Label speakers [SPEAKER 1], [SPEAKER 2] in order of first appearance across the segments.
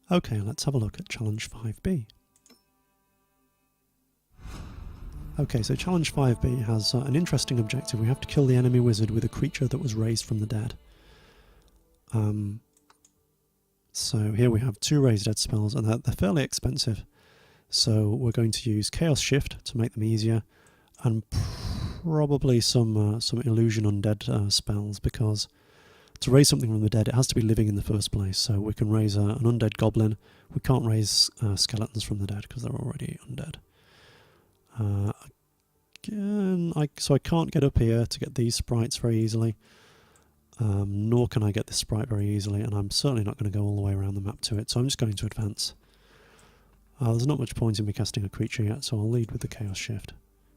[SPEAKER 1] Okay, let's have a look at Challenge 5B. Okay, so Challenge 5B has an interesting objective. We have to kill the enemy wizard with a creature that was raised from the dead. So here we have 2 raised dead spells, and they're fairly expensive. So we're going to use Chaos Shift to make them easier, and probably some Illusion Undead spells, because to raise something from the dead, it has to be living in the first place. So we can raise an undead goblin. We can't raise skeletons from the dead because they're already undead. So I can't get up here to get these sprites very easily, nor can I get this sprite very easily, and I'm certainly not going to go all the way around the map to it, so I'm just going to advance. There's not much point in me casting a creature yet, so I'll lead with the Chaos Shift,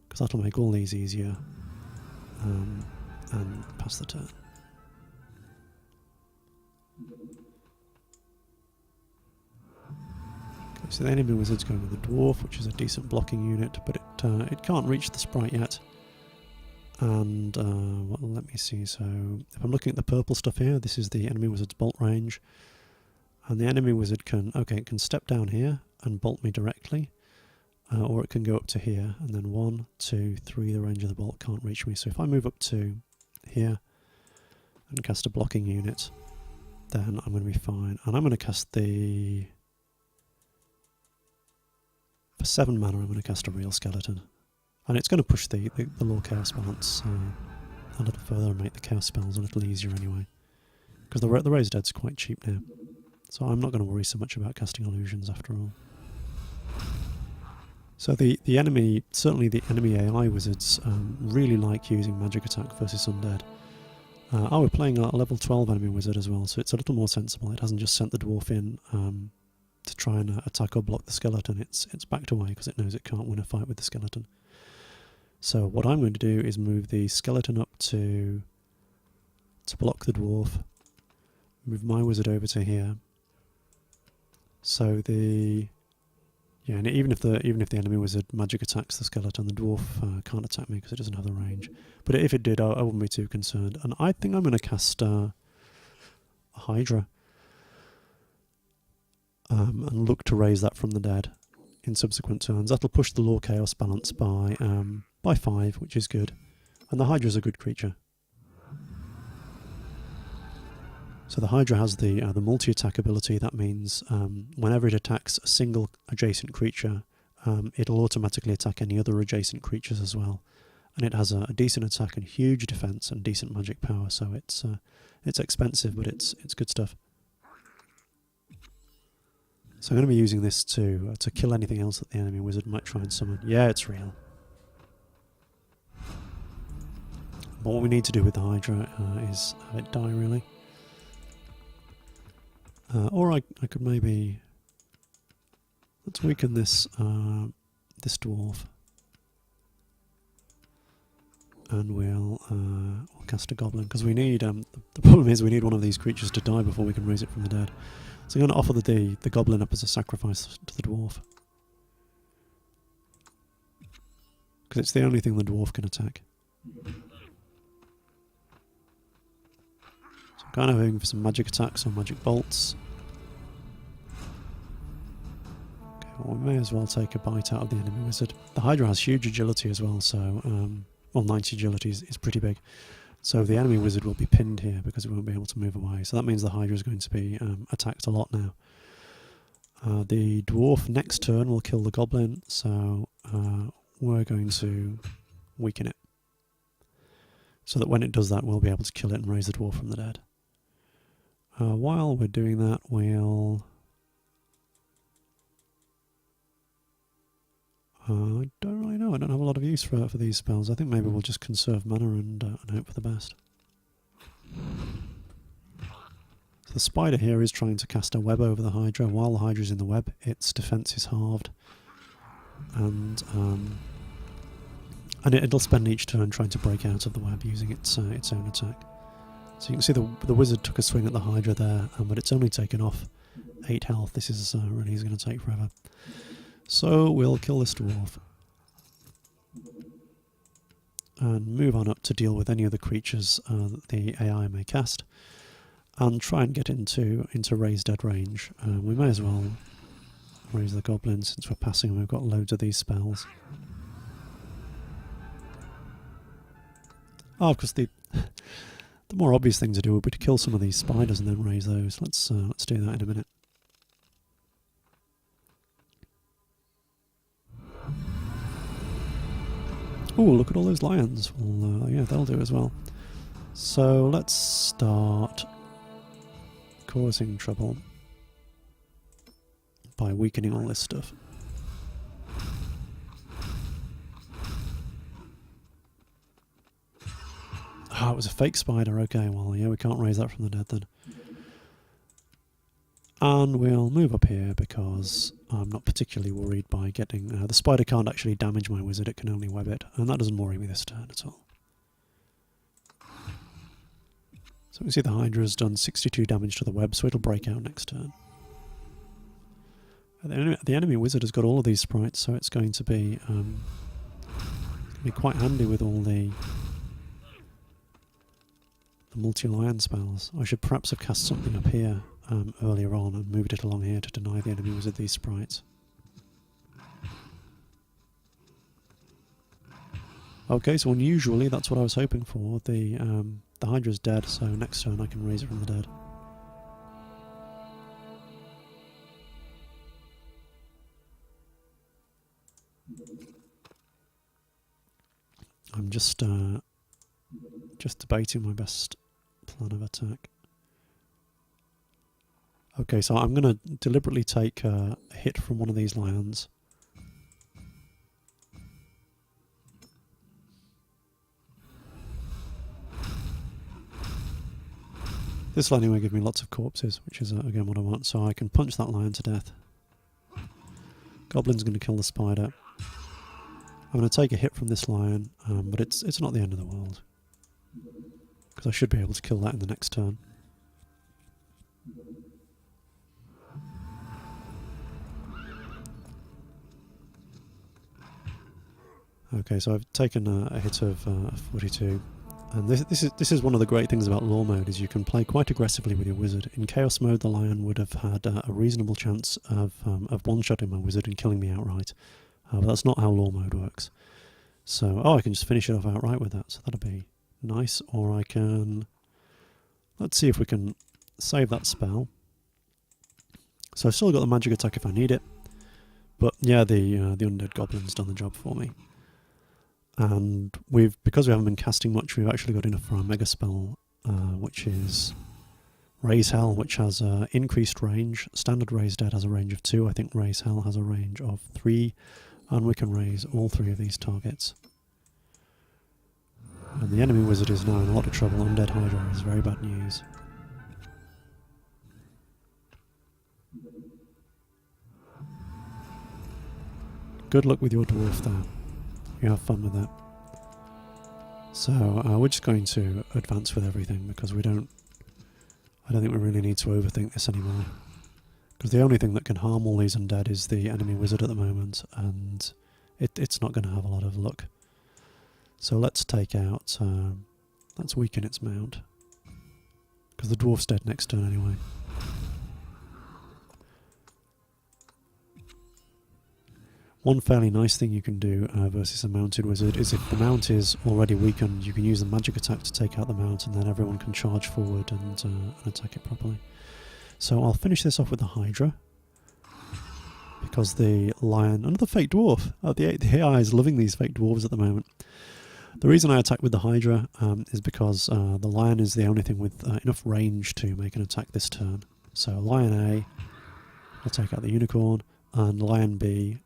[SPEAKER 1] because that'll make all these easier, and pass the turn. So the enemy wizard's going with the dwarf, which is a decent blocking unit, but it can't reach the sprite yet. And let me see. So if I'm looking at the purple stuff here, this is the enemy wizard's bolt range, and the enemy wizard it can step down here and bolt me directly, or it can go up to here, and then 1, 2, 3. The range of the bolt can't reach me. So if I move up to here and cast a blocking unit, then I'm going to be fine. And I'm going to cast the... For 7 mana, I'm going to cast a real skeleton. And it's going to push the low chaos balance a little further and make the chaos spells a little easier anyway. Because the raised dead's quite cheap now. So I'm not going to worry so much about casting illusions after all. So the enemy, certainly the enemy AI wizards, really like using magic attack versus undead. We're playing a level 12 enemy wizard as well, so it's a little more sensible. It hasn't just sent the dwarf in to try and attack or block the skeleton. It's backed away because it knows it can't win a fight with the skeleton. So what I'm going to do is move the skeleton up to block the dwarf, move my wizard over to here. So and even if the enemy wizard magic attacks the skeleton, the dwarf can't attack me because it doesn't have the range. But if it did, I wouldn't be too concerned. And I think I'm going to cast a Hydra. And look to raise that from the dead in subsequent turns. That'll push the low chaos balance by 5, which is good. And the Hydra's a good creature. So the Hydra has the multi-attack ability. That means whenever it attacks a single adjacent creature, it'll automatically attack any other adjacent creatures as well. And it has a decent attack and huge defense and decent magic power. So it's expensive, but it's good stuff. So I'm going to be using this to kill anything else that the enemy wizard might try and summon. Yeah, it's real. But what we need to do with the Hydra is have it die, really. Or I could maybe... Let's weaken this this dwarf. And we'll cast a goblin, because we need... the problem is we need one of these creatures to die before we can raise it from the dead. So I'm going to offer the goblin up as a sacrifice to the dwarf. Because it's the only thing the dwarf can attack. So I'm kind of hoping for some magic attacks or magic bolts. Okay, well, we may as well take a bite out of the enemy wizard. The Hydra has huge agility as well, so... 90 agility is pretty big. So the enemy wizard will be pinned here because it won't be able to move away. So that means the Hydra is going to be attacked a lot now. The dwarf next turn will kill the goblin, so we're going to weaken it. So that when it does that, we'll be able to kill it and raise the dwarf from the dead. While we're doing that, we'll... I don't really know. I don't have a lot of use for these spells. I think maybe we'll just conserve mana and hope for the best. So the spider here is trying to cast a web over the Hydra. While the Hydra is in the web, its defense is halved, and it'll spend each turn trying to break out of the web using its own attack. So you can see the wizard took a swing at the Hydra there, but it's only taken off 8 health. This is really going to take forever. So we'll kill this dwarf and move on up to deal with any other creatures that the AI may cast. and try and get into raise dead range. We may as well raise the goblins since we're passing and we've got loads of these spells. Oh, because the more obvious thing to do would be to kill some of these spiders and then raise those. Let's do that in a minute. Oh, look at all those lions. Well, yeah, they'll do as well. So let's start causing trouble by weakening all this stuff. Ah, it was a fake spider. Okay, well, yeah, we can't raise that from the dead then. And we'll move up here because I'm not particularly worried by getting... the spider can't actually damage my wizard, it can only web it. And that doesn't worry me this turn at all. So we see the Hydra's done 62 damage to the web, so it'll break out next turn. The enemy wizard has got all of these sprites, so it's going to be quite handy with all the multi-lion spells. I should perhaps have cast something up here earlier on and moved it along here to deny the enemy wizard these sprites. Okay, so unusually that's what I was hoping for. The Hydra's dead, so next turn I can raise it from the dead. I'm just debating my best plan of attack. Okay, so I'm going to deliberately take a hit from one of these lions. This will anyway give me lots of corpses, which is again what I want, so I can punch that lion to death. Goblin's going to kill the spider. I'm going to take a hit from this lion, but it's not the end of the world, because I should be able to kill that in the next turn. Okay, so I've taken a hit of 42, and this is one of the great things about Law Mode, is you can play quite aggressively with your wizard. In Chaos Mode, the lion would have had a reasonable chance of one-shotting my wizard and killing me outright, but that's not how Law Mode works. So, I can just finish it off outright with that, so that'll be nice. Or I can... Let's see if we can save that spell. So I've still got the magic attack if I need it, but yeah, the undead goblin's done the job for me. And because we haven't been casting much, we've actually got enough for our mega spell, which is Raise Hell, which has increased range. Standard Raise Dead has a range of 2. I think Raise Hell has a range of 3. And we can raise all 3 of these targets. And the enemy wizard is now in a lot of trouble. Undead Hydra is very bad news. Good luck with your dwarf there. You have fun with that. So we're just going to advance with everything because I don't think we really need to overthink this anymore. Because the only thing that can harm all these undead is the enemy wizard at the moment, and it's not going to have a lot of luck. So let's take out, let's weaken its mount. Because the dwarf's dead next turn anyway. One fairly nice thing you can do versus a mounted wizard is if the mount is already weakened, you can use the magic attack to take out the mount, and then everyone can charge forward and attack it properly. So I'll finish this off with the Hydra, because the lion, another fake dwarf, the AI is loving these fake dwarves at the moment. The reason I attack with the Hydra is because the lion is the only thing with enough range to make an attack this turn. So lion A will take out the unicorn, and lion B,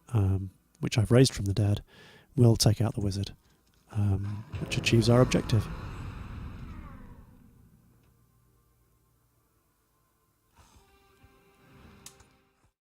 [SPEAKER 1] which I've raised from the dead, will take out the wizard, which achieves our objective.